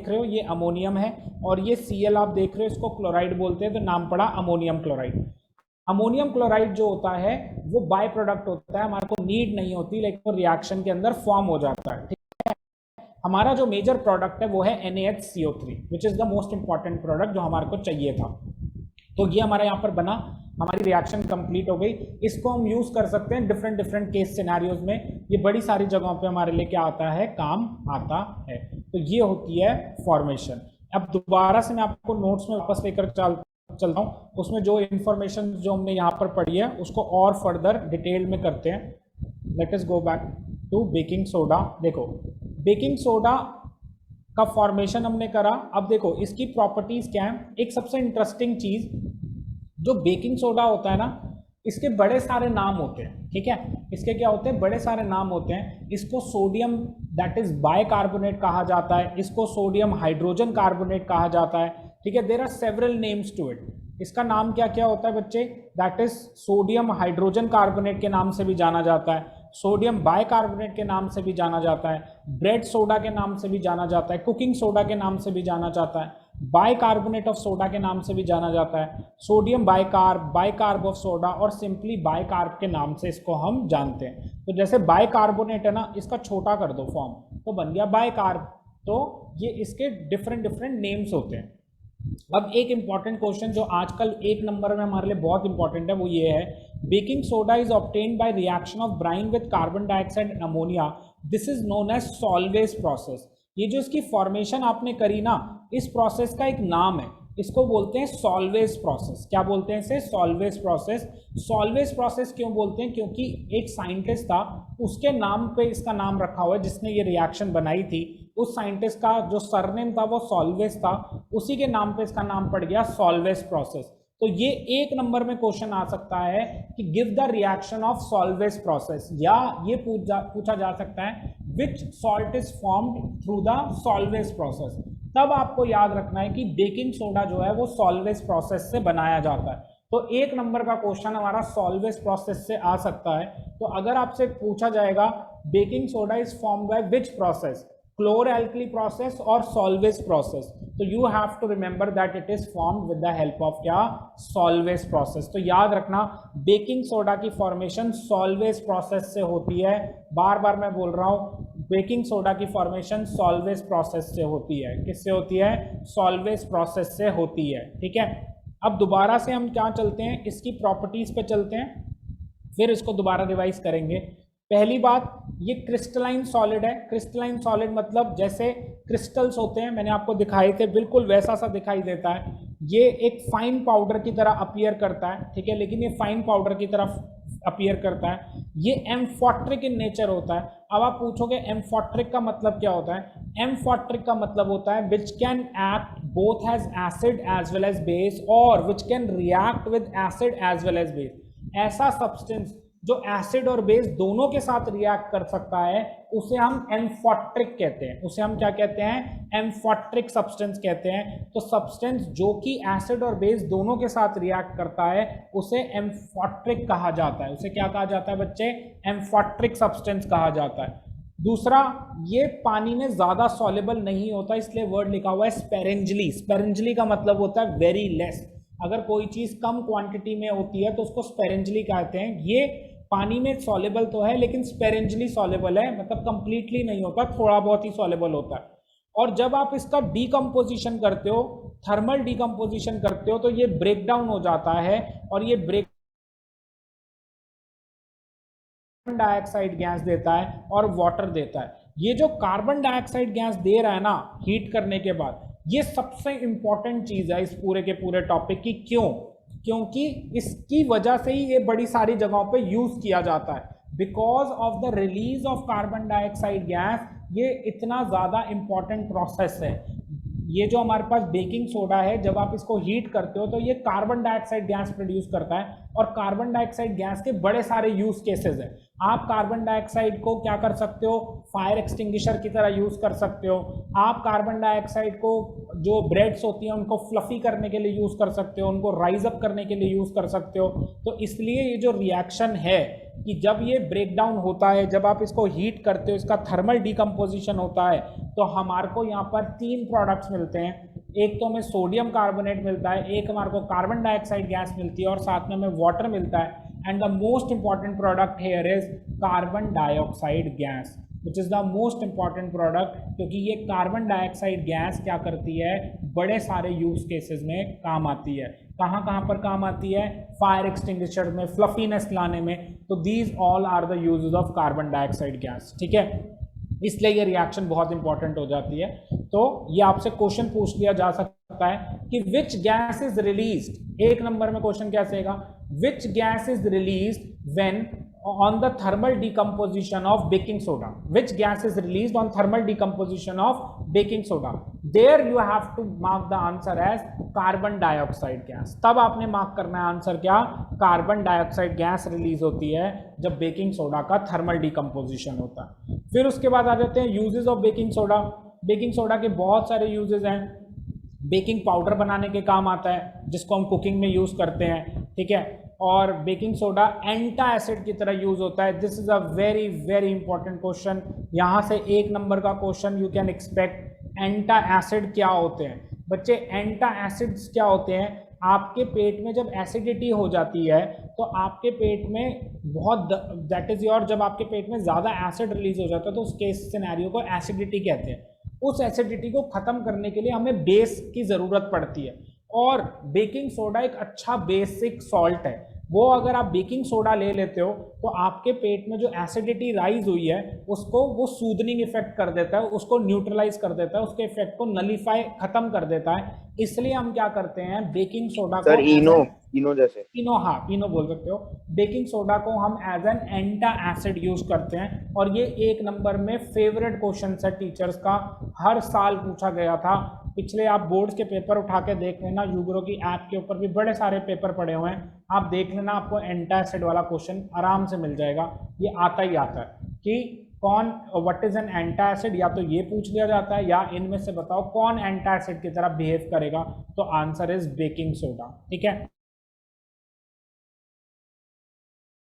रहे हो ये अमोनियम है, और ये Cl आप देख रहे हो इसको क्लोराइड बोलते हैं, तो नाम पड़ा अमोनियम क्लोराइड। अमोनियम क्लोराइड जो होता है वो बाय प्रोडक्ट होता है, हमारे को नीड नहीं होती, लेकिन वो रिएक्शन के अंदर फॉर्म हो जाता है। हमारा जो मेजर प्रोडक्ट है वो है NaHCO3 which is the most important product जो हमारे को चाहिए था। तो ये हमारे यहाँ पर बना, हमारी रिएक्शन कंप्लीट हो गई। इसको हम यूज कर सकते हैं डिफरेंट डिफरेंट केस सिनेरियोज में, ये बड़ी सारी जगहों पे हमारे लिए क्या आता है, काम आता है। तो ये होती है फॉर्मेशन। अब दोबारा से मैं आपको नोट्स में वापस लेकर चलता हूँ, उसमें जो इन्फॉर्मेशन जो हमने यहाँ पर पढ़ी है उसको और फर्दर डिटेल में करते हैं। Let us go back to baking soda. देखो बेकिंग सोडा का फॉर्मेशन हमने करा, अब देखो इसकी प्रॉपर्टीज क्या है। एक सबसे इंटरेस्टिंग चीज, जो बेकिंग सोडा होता है ना, इसके बड़े सारे नाम होते हैं, ठीक है, इसके क्या होते हैं, बड़े सारे नाम होते हैं। इसको सोडियम दैट इज बाइकार्बोनेट कहा जाता है, इसको सोडियम हाइड्रोजन कार्बोनेट कहा जाता है, ठीक है। There are several names to it. इसका नाम क्या क्या होता है बच्चे, that is sodium hydrogen carbonate के नाम से भी जाना जाता है, सोडियम बाइकार्बोनेट के नाम से भी जाना जाता है, ब्रेड सोडा के नाम से भी जाना जाता है, कुकिंग सोडा के नाम से भी जाना जाता है, बाइकार्बोनेट ऑफ सोडा के नाम से भी जाना जाता है, sodium bicarb, bicarb of soda, और सिंपली बाइकार्ब के नाम से इसको हम जानते हैं। तो जैसे बाइकार्बोनेट है ना, इसका छोटा कर दो फॉर्म तो बन गया बाइकार्ब। तो ये इसके डिफरेंट डिफरेंट नेम्स होते हैं। अब एक इंपॉर्टेंट क्वेश्चन जो आजकल एक नंबर में हमारे लिए बहुत इंपॉर्टेंट है वो ये है, baking soda is obtained by reaction of brine with carbon dioxide and ammonia, this is known as Solvay process. ये जो इसकी फॉर्मेशन आपने करी ना, इस प्रोसेस का एक नाम है, इसको बोलते हैं सॉल्वेज प्रोसेस। क्या बोलते हैं इसे, सॉल्वेज प्रोसेस। सॉल्वेज प्रोसेस क्यों बोलते हैं, क्योंकि एक साइंटिस्ट था, उसके नाम पे इसका नाम रखा हुआ है, जिसने ये रिएक्शन बनाई थी उस साइंटिस्ट का जो सरनेम था वो सॉल्वेज था, उसी के नाम पे इसका नाम पड़ गया सॉल्वेज प्रोसेस। तो ये एक नंबर में क्वेश्चन आ सकता है कि give the reaction of salvage process, या ये पूछा जा सकता है विच salt is formed through the salvage process. तब आपको याद रखना है कि बेकिंग सोडा जो है वो सॉल्वेज प्रोसेस से बनाया जाता है। तो एक नंबर का क्वेश्चन हमारा सॉल्वेज प्रोसेस से आ सकता है। तो अगर आपसे पूछा जाएगा baking soda is formed by which process, chlor-alkali process और solvase process, तो you have to remember that it is formed with the help of क्या, solvase process। तो याद रखना बेकिंग सोडा की फॉर्मेशन solvase process से होती है। बार बार मैं बोल रहा हूँ, बेकिंग सोडा की फॉर्मेशन solvase process से होती है। किससे होती है, solvase process से होती है, ठीक है। अब दोबारा से हम क्या चलते हैं, इसकी प्रॉपर्टीज पे चलते हैं, फिर इसको दोबारा रिवाइज करेंगे। पहली बात, ये क्रिस्टलाइन सॉलिड है। क्रिस्टलाइन सॉलिड मतलब जैसे क्रिस्टल्स होते हैं, मैंने आपको दिखाए थे, बिल्कुल वैसा सा दिखाई देता है। ये एक फाइन पाउडर की तरह अपीयर करता है, ठीक है, लेकिन ये फाइन पाउडर की तरफ अपीयर करता है। ये एम्फोट्रिक इन नेचर होता है। अब आप पूछोगे एम्फोट्रिक का मतलब क्या होता है, एम्फोट्रिक का मतलब होता है which can act both as acid as well as base, और which can react with acid as well as base. ऐसा सब्सटेंस जो एसिड और बेस दोनों के साथ रिएक्ट कर सकता है उसे हम एम्फोट्रिक कहते हैं। उसे हम क्या कहते हैं, एम्फोट्रिक सब्सटेंस कहते हैं। तो सब्सटेंस जो कि एसिड और बेस दोनों के साथ रिएक्ट करता है उसे एम्फोट्रिक कहा जाता है। उसे क्या कहा जाता है बच्चे, एम्फोट्रिक सब्सटेंस कहा जाता है। दूसरा, ये पानी में ज्यादा सॉल्युबल नहीं होता, इसलिए वर्ड लिखा हुआ है स्पेरेंजली। स्पेरेंजली का मतलब होता है वेरी लेस। अगर कोई चीज कम क्वांटिटी में होती है तो उसको स्पेरेंजली कहते हैं। ये पानी में सॉल्युबल तो है लेकिन स्पेरेंजली सॉल्युबल है, मतलब कंप्लीटली नहीं होता, थोड़ा बहुत ही सॉल्युबल होता है। और जब आप इसका डीकम्पोजिशन करते हो, थर्मल डीकम्पोजिशन करते हो, तो ये ब्रेक डाउन हो जाता है, और ये ब्रेक डाइऑक्साइड गैस देता है और वाटर देता है। ये जो कार्बन डाइऑक्साइड गैस दे रहा है ना हीट करने के बाद, ये सबसे इंपॉर्टेंट चीज है इस पूरे के पूरे टॉपिक की। क्यों, क्योंकि इसकी वजह से ही ये बड़ी सारी जगहों पे यूज किया जाता है। Because of the release of carbon dioxide gas, ये इतना ज्यादा इंपॉर्टेंट प्रोसेस है। ये जो हमारे पास बेकिंग सोडा है, जब आप इसको हीट करते हो तो ये कार्बन डाइऑक्साइड गैस प्रोड्यूस करता है। और कार्बन डाइऑक्साइड गैस के बड़े सारे यूज केसेस हैं। आप कार्बन डाइऑक्साइड को क्या कर सकते हो, फायर एक्सटिंग्विशर की तरह यूज कर सकते हो। आप कार्बन डाइऑक्साइड को जो ब्रेड्स होती हैं उनको फ्लफी करने के लिए यूज कर सकते हो, उनको राइज अप करने के लिए यूज कर सकते हो। तो इसलिए ये जो रिएक्शन है कि जब ये ब्रेक डाउन होता है, जब आप इसको हीट करते हो, इसका थर्मल डिकम्पोजिशन होता है, तो हमारे को यहाँ पर 3 प्रोडक्ट्स मिलते हैं। एक तो हमें सोडियम कार्बोनेट मिलता है, एक हमारे को कार्बन डाइऑक्साइड गैस मिलती है और साथ में हमें वाटर मिलता है। And the most important product here is carbon dioxide gas, which is the most important product, क्योंकि ये कार्बन डाइऑक्साइड गैस क्या करती है, बड़े सारे यूज केसेस में काम आती है। कहाँ कहाँ पर काम आती है, फायर एक्सटिंग्विशर में, फ्लफीनेस लाने में। तो these all are the uses of carbon dioxide gas, ठीक है। इसलिए ये रिएक्शन बहुत इंपॉर्टेंट हो जाती है। तो ये आपसे क्वेश्चन पूछ लिया जा सकता है कि which gas is released, 1 number में क्वेश्चन कैसे आएगा, which gas is released when on the thermal decomposition of baking soda, which gas is released on thermal decomposition of baking soda, there you have to mark the answer as carbon dioxide gas। तब आपने mark करना है answer क्या, carbon dioxide gas release होती है जब baking soda का thermal decomposition होता है। फिर उसके बाद आ जाते हैं uses of baking soda. Baking soda के बहुत सारे यूजेस हैं। बेकिंग पाउडर बनाने के काम आता है, जिसको हम कुकिंग में यूज करते हैं, ठीक है। और बेकिंग सोडा एंटा एसिड की तरह यूज होता है। This is a very very important question. यहाँ से 1 नंबर का question you can expect. Antacid क्या होते हैं बच्चे, एंटा एसिड्स क्या होते हैं, आपके पेट में जब एसिडिटी हो जाती है तो आपके पेट में बहुत, दैट इज योर, जब आपके पेट में ज़्यादा एसिड रिलीज हो जाता है तो उस केस सिनेरियो को एसिडिटी कहते हैं। उस एसिडिटी को ख़त्म करने के लिए हमें बेस की ज़रूरत पड़ती है, और बेकिंग सोडा एक अच्छा बेसिक सॉल्ट है। वो अगर आप बेकिंग सोडा ले लेते हो तो आपके पेट में जो एसिडिटी राइज हुई है उसको वो सूदनिंग इफेक्ट कर देता है, उसको न्यूट्रलाइज कर देता है, उसके इफेक्ट को नलीफाई खत्म कर देता है। इसलिए हम क्या करते हैं, बेकिंग सोडा को, इनो जैसे, इनो, हाँ इनो बोल सकते हो। बेकिंग सोडा को हम एज एन एंटा एसिड यूज करते हैं, और ये 1 नंबर में फेवरेट क्वेश्चन है टीचर्स का, हर साल पूछा गया था। पिछले आप बोर्ड्स के पेपर उठा के देख लेना, यूग्रो की ऐप के ऊपर भी बड़े सारे पेपर पड़े हुए हैं, आप देख लेना, आपको एंटा एसिड वाला क्वेश्चन आराम से मिल जाएगा। ये आता ही आता है कि कौन, व्हाट इज एन एंटा एसिड, या तो ये पूछ लिया जाता है, या इनमें से बताओ कौन एंटा एसिड की तरह बिहेव करेगा, तो आंसर इज बेकिंग सोडा, ठीक है।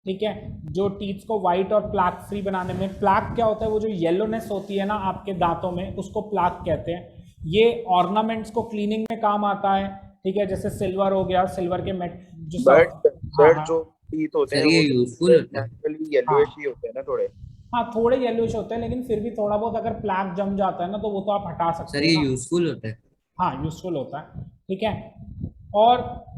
ठीक है, जो टीथ को वाइट और प्लाक फ्री बनाने में, प्लाक क्या होता है, वो जो येलोनेस होती है ना आपके दांतों में, उसको प्लाक कहते हैं। ये ऑर्नामेंट्स को क्लीनिंग में काम आता है, ठीक है, जैसे सिल्वर हो गया, सिल्वर के मेट जो बट जो टीथ होते हैं ये वो यूजफुल होता है, नेचुरली येलोइश ही होते हैं ना थोड़े। हाँ थोड़े येलोइश होते हैं, लेकिन फिर भी थोड़ा बहुत अगर प्लाक जम जाता है ना तो वो तो आप हटा सकते सर हो ये ना। यूजफुल होता है। हाँ यूजफुल होता है, ठीक है। और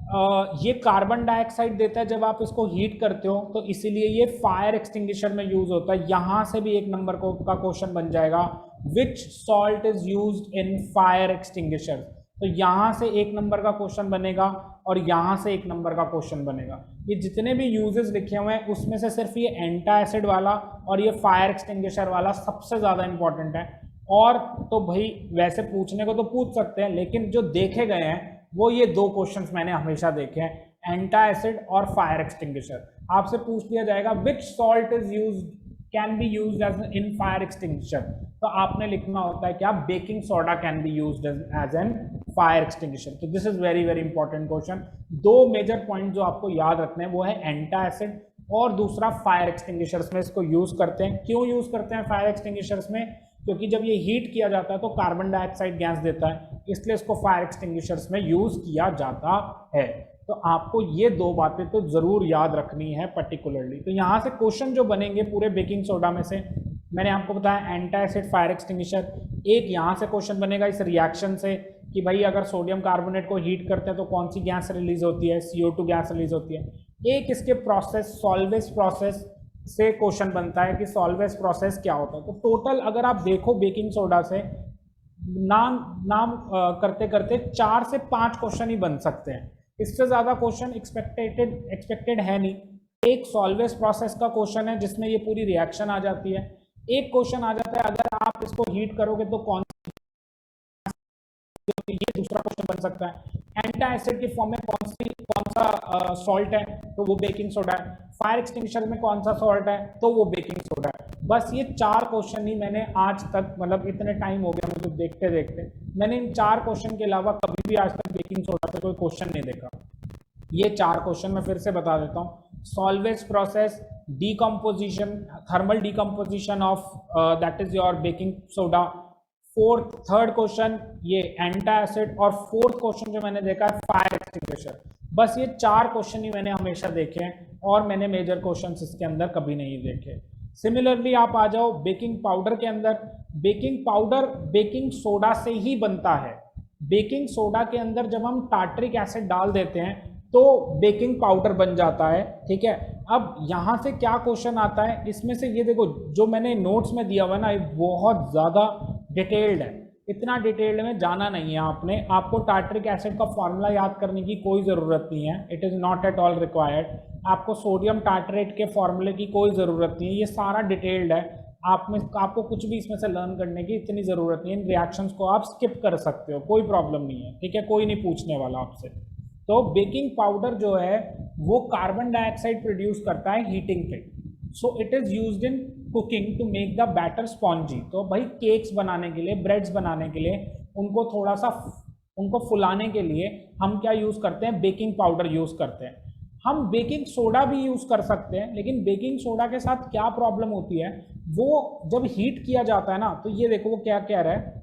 ये कार्बन डाइऑक्साइड देता है जब आप इसको हीट करते हो, तो इसीलिए ये फायर एक्सटिंग्विशर में यूज होता है। यहाँ से भी 1 नंबर का क्वेश्चन बन जाएगा, which salt is used in fire extinguisher. तो यहाँ से 1 नंबर का क्वेश्चन बनेगा, और यहाँ से 1 नंबर का क्वेश्चन बनेगा। ये जितने भी यूजेस लिखे हुए हैं उसमें से सिर्फ ये एंटा एसिड वाला और ये फायर एक्सटिंग्विशर वाला सबसे ज़्यादा इंपॉर्टेंट है। और तो भाई वैसे पूछने को तो पूछ सकते हैं, लेकिन जो देखे गए हैं वो ये 2 क्वेश्चंस मैंने हमेशा देखे हैं, एंटा एसिड और फायर एक्सटिंग्विशर। आपसे पूछ लिया जाएगा which salt is used, can be used as in fire extinguisher, तो आपने लिखना होता है क्या, baking soda can be used as an fire extinguisher. तो this is very very important question. 2 major point जो आपको याद रखने हैं वो है एंटा एसिड और दूसरा फायर एक्सटिंग्विशर्स में इसको यूज करते हैं। क्यों यूज करते हैं फायर एक्सटिंग्विशर्स में, क्योंकि जब ये हीट किया जाता है तो कार्बन डाइऑक्साइड गैस देता है, इसलिए इसको फायर एक्सटिंग्विशर्स में यूज किया जाता है। तो आपको ये 2 बातें तो जरूर याद रखनी है पर्टिकुलरली। तो यहाँ से क्वेश्चन जो बनेंगे पूरे बेकिंग सोडा में से, मैंने आपको बताया एंटा एसिड, फायर एक्सटिंग्विशर। एक यहाँ से क्वेश्चन बनेगा इस रिएक्शन से कि भाई अगर सोडियम कार्बोनेट को हीट करते हैं तो कौन सी गैस रिलीज होती है, CO2 गैस रिलीज होती है। एक इसके प्रोसेस, सॉल्वेज प्रोसेस से क्वेश्चन बनता है कि सॉल्वेज प्रोसेस क्या होता है। तो टोटल अगर आप देखो बेकिंग सोडा से नाम करते करते 4 से 5 क्वेश्चन ही बन सकते हैं, इससे ज़्यादा क्वेश्चन एक्सपेक्टेड है नहीं। एक सॉल्वेज प्रोसेस का क्वेश्चन है जिसमें ये पूरी रिएक्शन आ जाती है। एक क्वेश्चन आ जाता है अगर आप इसको हीट करोगे तो कौन, ये दूसरा क्वेश्चन बन सकता है। एंटा एसिड की फॉर्म में कौन सा सॉल्ट है, तो वो बेकिंग सोडा है। फायर एक्सटिंग्विशर में कौन सा सॉल्ट है, तो वो बेकिंग सोडा है। बस ये 4 क्वेश्चन ही मैंने आज तक, मतलब इतने टाइम हो गया मुझे देखते देखते, मैंने इन 4 क्वेश्चन के अलावा कभी भी आज तक बेकिंग सोडा पे कोई क्वेश्चन नहीं देखा। ये 4 क्वेश्चन मैं फिर से बता देता हूँ। Salvage process, decomposition, thermal decomposition of that is your baking soda. Third question ये एंटा एसिड, और फोर्थ क्वेश्चन जो मैंने देखा है फायर एक्सटिंग्विशर। बस ये 4 क्वेश्चन ही मैंने हमेशा देखे हैं, और मैंने मेजर क्वेश्चंस इसके अंदर कभी नहीं देखे। सिमिलरली आप आ जाओ बेकिंग पाउडर के अंदर। बेकिंग पाउडर बेकिंग सोडा से ही बनता है। बेकिंग सोडा के अंदर जब हम टार्टरिक एसिड डाल देते हैं तो बेकिंग पाउडर बन जाता है, ठीक है। अब यहाँ से क्या क्वेश्चन आता है, इसमें से ये देखो जो मैंने नोट्स में दिया हुआ ना, ये बहुत ज़्यादा डिटेल्ड है। इतना डिटेल्ड में जाना नहीं है आपने, आपको टार्टरिक एसिड का फॉर्मूला याद करने की कोई ज़रूरत नहीं है, it is not at all required. आपको सोडियम टार्टरेट के फॉर्मूले की कोई ज़रूरत नहीं है, ये सारा डिटेल्ड है। आपको कुछ भी इसमें से लर्न करने की इतनी ज़रूरत नहीं है। इन रिएक्शंस को आप स्किप कर सकते हो, कोई प्रॉब्लम नहीं है, ठीक है, कोई नहीं पूछने वाला आपसे। तो बेकिंग पाउडर जो है वो कार्बन डाइऑक्साइड प्रोड्यूस करता है हीटिंग पे। So it is used in cooking to make the batter spongy. तो भाई केक्स बनाने के लिए, ब्रेड्स बनाने के लिए, उनको थोड़ा सा उनको फुलाने के लिए हम क्या यूज़ करते हैं, बेकिंग पाउडर यूज़ करते हैं। हम बेकिंग सोडा भी यूज़ कर सकते हैं, लेकिन बेकिंग सोडा के साथ क्या प्रॉब्लम होती है, वो जब हीट किया जाता है ना, तो ये देखो वो क्या कह रहा है,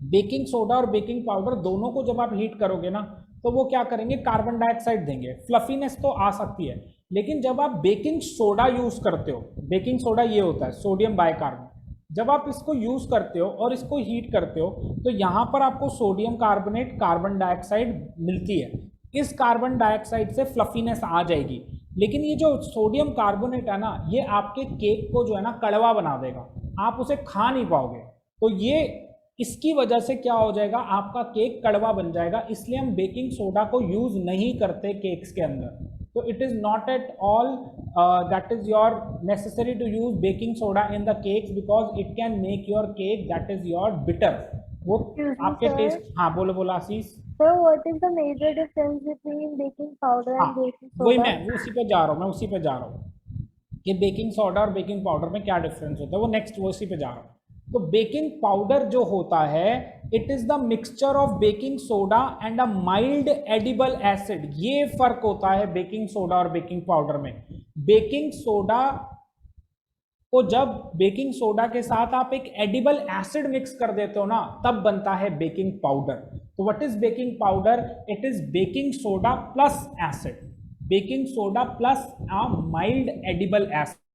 बेकिंग सोडा और बेकिंग पाउडर दोनों को जब आप हीट करोगे ना, तो वो क्या करेंगे, कार्बन डाइऑक्साइड देंगे। फ्लफीनेस तो आ सकती है, लेकिन जब आप बेकिंग सोडा यूज करते हो, बेकिंग सोडा ये होता है सोडियम बाइकार्बोनेट, जब आप इसको यूज करते हो और इसको हीट करते हो, तो यहाँ पर आपको सोडियम कार्बोनेट, कार्बन डाइऑक्साइड मिलती है। इस कार्बन डाइऑक्साइड से फ्लफीनेस आ जाएगी, लेकिन ये जो सोडियम कार्बोनेट है ना, ये आपके केक को जो है ना कड़वा बना देगा, आप उसे खा नहीं पाओगे। तो ये इसकी वजह से क्या हो जाएगा, आपका केक कड़वा बन जाएगा। इसलिए हम बेकिंग सोडा को यूज नहीं करते केक्स के अंदर। तो it is not at all that is your necessary to use baking soda in the cakes, because it can make your cake that is your bitter. वो आपके टेस्ट, हाँ बोलो बोलो आशीष। So what is the major difference between baking powder and baking वही soda? मैं उसी पे जा रहा हूँ, कि बेकिंग सोडा और बेकिंग पाउडर में क्या डिफरेंस होता है, वो नेक्स्ट वो उसी पे जा रहा हूँ। तो बेकिंग पाउडर जो होता है, it is the mixture of baking soda and a mild edible acid. ये फर्क होता है बेकिंग सोडा और बेकिंग पाउडर में। बेकिंग सोडा को जब बेकिंग सोडा के साथ आप एक एडिबल एसिड मिक्स कर देते हो ना, तब बनता है बेकिंग पाउडर। तो what is baking powder, it is baking soda plus acid, baking soda plus a mild edible acid.